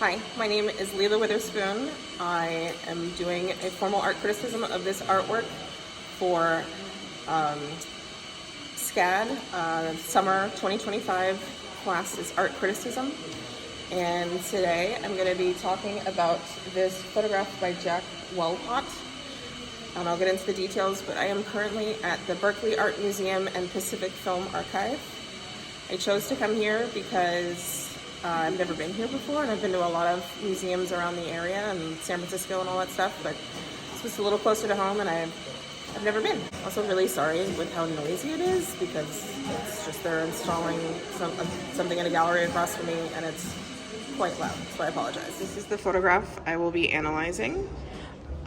Hi, my name is Lela Witherspoon. I am doing a formal art criticism of this artwork for SCAD. Summer 2025 class is art criticism. And today I'm going to be talking about this photograph by Jack Wellpott. I'll get into the details, but I am currently at the Berkeley Art Museum and Pacific Film Archive. I chose to come here because I've never been here before, and I've been to a lot of museums around the area and San Francisco and all that stuff, but this was a little closer to home and I've never been. Also really sorry with how noisy it is because it's just they're installing something in a gallery across from me and it's quite loud, so I apologize. This is the photograph I will be analyzing.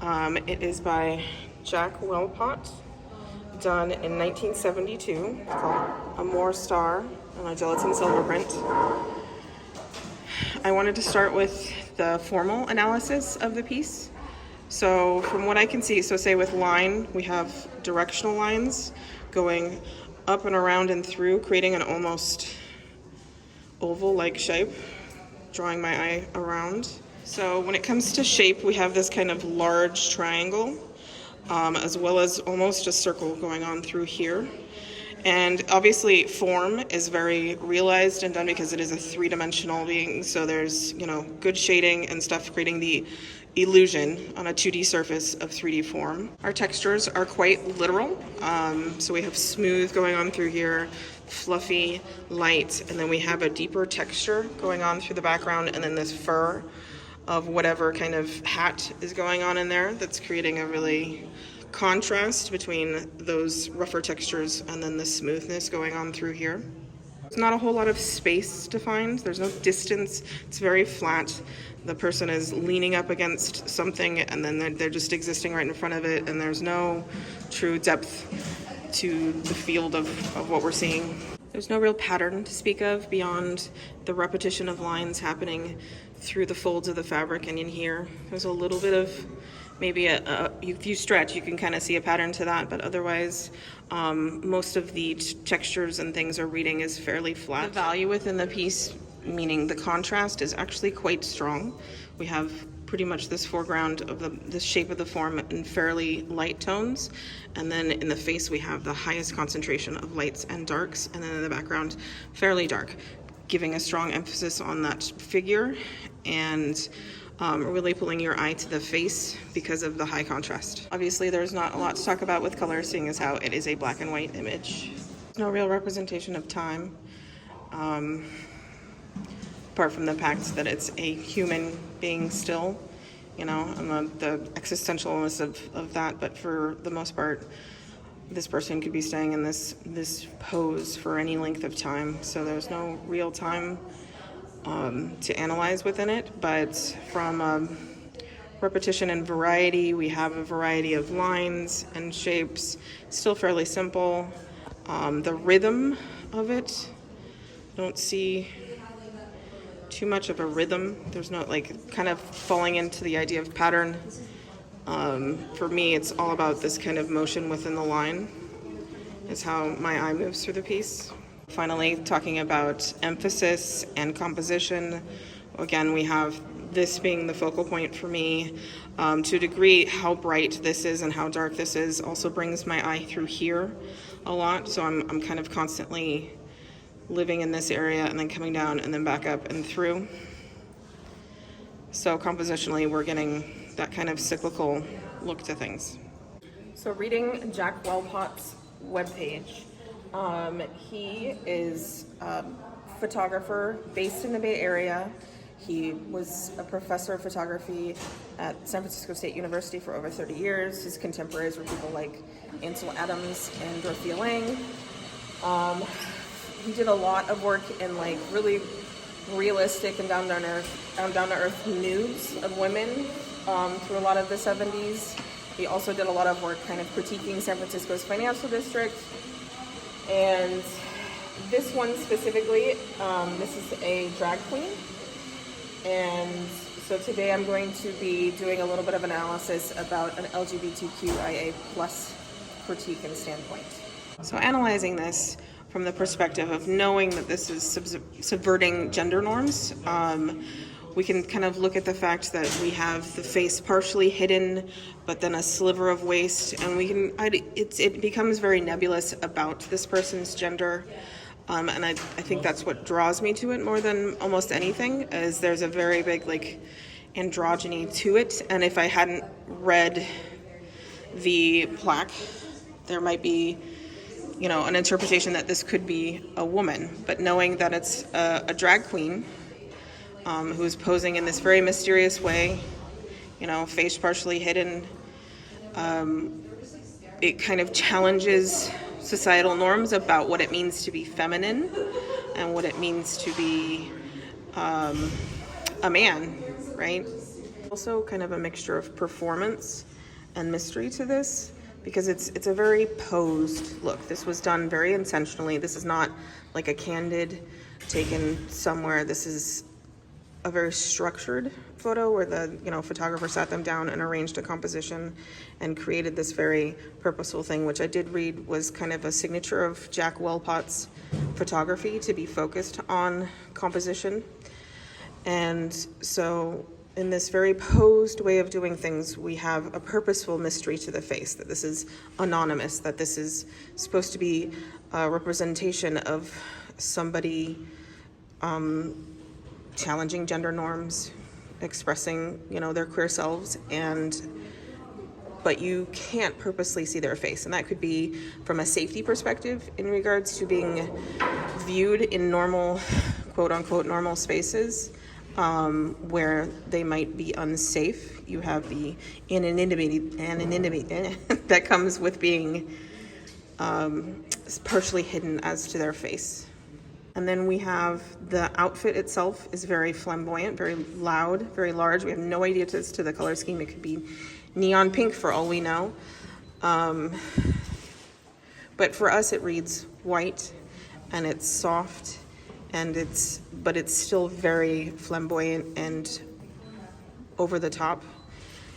It is by Jack Wellpott, done in 1972, called Amor Star on a gelatin silver print. I wanted to start with the formal analysis of the piece. So from what I can see, so say with line, we have directional lines going up and around and through, creating an almost oval-like shape, drawing my eye around. So when it comes to shape, we have this kind of large triangle, as well as almost a circle going on through here. And obviously form is very realized and done because it is a three-dimensional being, so there's, good shading and stuff creating the illusion on a 2D surface of 3D form. Our textures are quite literal, so we have smooth going on through here, fluffy, light, and then we have a deeper texture going on through the background, and then this fur of whatever kind of hat is going on in there that's creating a really contrast between those rougher textures and then the smoothness going on through here. There's not a whole lot of space defined. There's no distance. It's very flat. The person is leaning up against something and then they're just existing right in front of it, and there's no true depth to the field of what we're seeing. There's no real pattern to speak of beyond the repetition of lines happening through the folds of the fabric and in here. There's a little bit of maybe if you stretch, you can kind of see a pattern to that, but otherwise, most of the textures and things are reading is fairly flat. The value within the piece, meaning the contrast, is actually quite strong. We have pretty much this foreground of the shape of the form in fairly light tones, and then in the face we have the highest concentration of lights and darks, and then in the background, fairly dark, giving a strong emphasis on that figure and really pulling your eye to the face because of the high contrast. Obviously, there's not a lot to talk about with color, seeing as how it is a black and white image. No real representation of time, apart from the fact that it's a human being still, and the existentialness of that, but for the most part, this person could be staying in this pose for any length of time, so there's no real time to analyze within it, but from repetition and variety, we have a variety of lines and shapes, still fairly simple. The rhythm of it, don't see too much of a rhythm. There's not kind of falling into the idea of pattern. For me, it's all about this kind of motion within the line is how my eye moves through the piece. Finally, talking about emphasis and composition, again, we have this being the focal point for me. To a degree, how bright this is and how dark this is also brings my eye through here a lot, so I'm kind of constantly living in this area and then coming down and then back up and through. So compositionally, we're getting that kind of cyclical look to things. So reading Jack Wellpott's webpage, he is a photographer based in the Bay Area. He was a professor of photography at San Francisco State University for over 30 years. His contemporaries were people like Ansel Adams and Dorothea Lange. He did a lot of work in really realistic and down to earth nudes of women through a lot of the 70s. He also did a lot of work kind of critiquing San Francisco's financial district. And this one specifically, this is a drag queen. And so today I'm going to be doing a little bit of analysis about an LGBTQIA+ critique and standpoint. So analyzing this from the perspective of knowing that this is subverting gender norms, we can kind of look at the fact that we have the face partially hidden, but then a sliver of waist, and it becomes very nebulous about this person's gender. And I think that's what draws me to it more than almost anything, is there's a very big like androgyny to it. And if I hadn't read the plaque, there might be, you know, an interpretation that this could be a woman. But knowing that it's a drag queen who's posing in this very mysterious way, you know, face partially hidden, it kind of challenges societal norms about what it means to be feminine and what it means to be a man, right? Also kind of a mixture of performance and mystery to this, because it's a very posed look. This was done very intentionally. This is not like a candid taken somewhere. This is a very structured photo where the, you know, photographer sat them down and arranged a composition and created this very purposeful thing, which I did read was kind of a signature of Jack Wellpot's photography, to be focused on composition. And so in this very posed way of doing things, we have a purposeful mystery to the face, that this is anonymous, that this is supposed to be a representation of somebody challenging gender norms, expressing, you know, their queer selves, but you can't purposely see their face. And that could be from a safety perspective in regards to being viewed in normal, quote unquote, normal spaces, where they might be unsafe. You have the anonymity that comes with being partially hidden as to their face. And then we have the outfit itself is very flamboyant, very loud, very large. We have no idea as to the color scheme. It could be neon pink for all we know. But for us, it reads white, and it's soft, and but it's still very flamboyant and over the top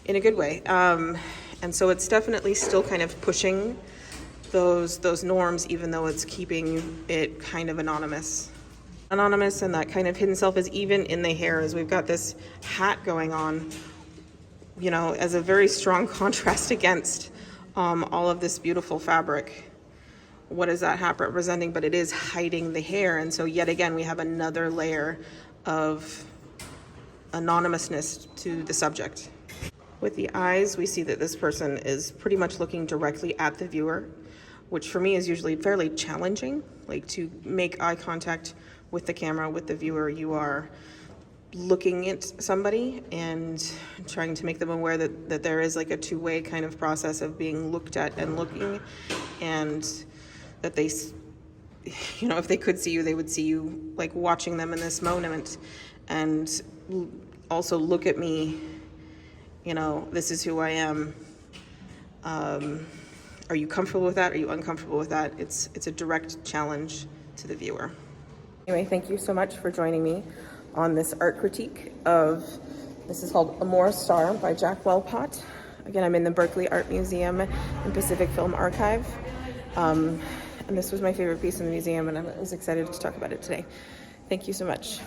in a good way. And so it's definitely still kind of pushing those norms, even though it's keeping it kind of anonymous. And that kind of hidden self is even in the hair, as we've got this hat going on, you know, as a very strong contrast against all of this beautiful fabric. What is that hat representing? But it is hiding the hair, and so yet again we have another layer of anonymousness to the subject. With the eyes, we see that this person is pretty much looking directly at the viewer, which for me is usually fairly challenging. Like, to make eye contact with the camera, with the viewer, you are looking at somebody and trying to make them aware that there is like a two-way kind of process of being looked at and looking, and that they, you know, if they could see you, they would see you like watching them in this moment, and also look at me, you know, this is who I am. Are you comfortable with that? Are you uncomfortable with that? It's a direct challenge to the viewer. Anyway, thank you so much for joining me on this art critique of, this is called Amor Star by Jack Wellpot. Again, I'm in the Berkeley Art Museum and Pacific Film Archive. And this was my favorite piece in the museum, and I was excited to talk about it today. Thank you so much.